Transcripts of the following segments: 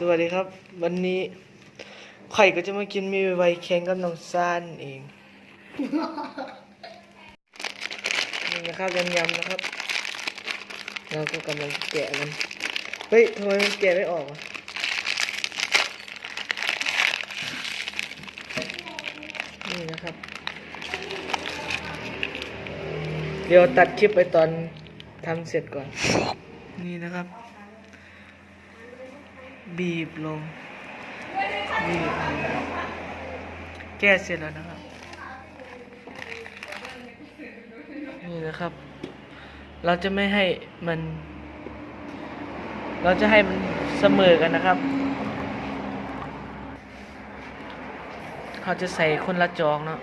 สวัสดีครับวันนี้ไข่ก็จะมากินมีไวแข่งกับน้องซ่านเองนี่นะครับยำๆนะครับเราก็กำลังแกะมันเฮ้ยทำไมมันแกะไม่ออกอะนี่นะครับเดี๋ยวตัดคลิปไปตอนทำเสร็จก่อนนี่นะครับบีบลงบีบแก้เสร็จแล้วนะครับนี่นะครับเราจะไม่ให้มันเราจะให้มันเสมอกันนะครับเขาจะใส่คนละจอกเนาะ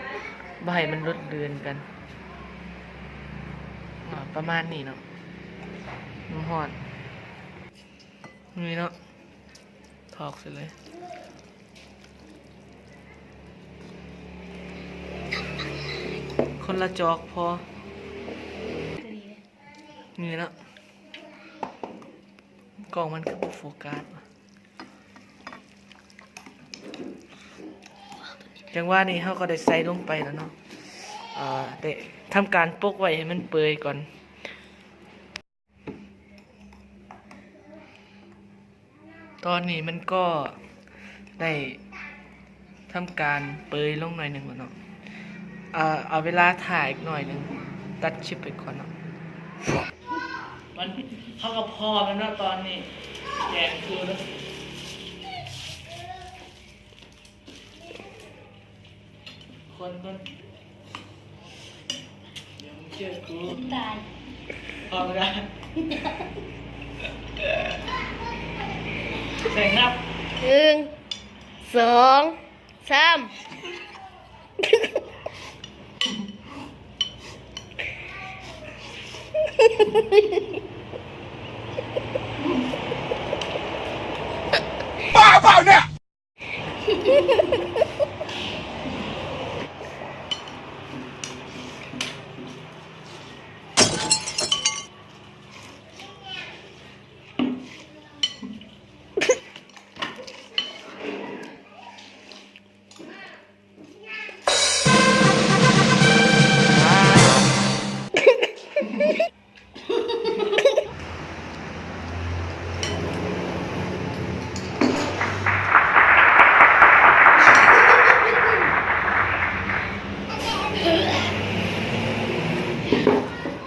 บ่ให้มันลดเลือนกันประมาณนี้เนาะน้ำหอดนี่เนาะถอกเสร็จเลยคนละจอกพอนี่เนาะกล่องมันก็โฟกัสจังว่านี่เขาก็ได้ใส่ลงไปแล้วเนาะได้ทำการปกไว้ให้มันเปื่อยก่อนตอนนี้มันก็ได้ทำการเปื่อยลงหน่อยหนึ่งแล้วเนาะเอาเวลาถ่ายอีกหน่อยหนึ่งตัดชิปไปก่อนเนาะมันเขาก็พอแล้วเนาะตอนนี้แจกคือแล้วคนเดี๋ยวมึงเจอกูตายพอไม่ได้เสียงนับ1 2 3บ้าเปล่าเนี่ย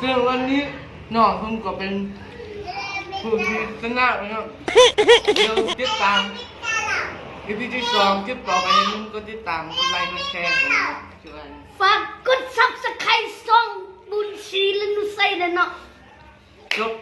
ซึ่งวันนี้น้องผมก็เป็นผู้ที่ชนะนะครับเดี๋ยวติดตามEPที่2คลิปต่อไปอย่าลืมกดติดตามกดไลค์กดแชร์กันนะครับช่วย ฝากกด Subscribe ช่องบุญศรีและนุสัยด้วยเนาะจบ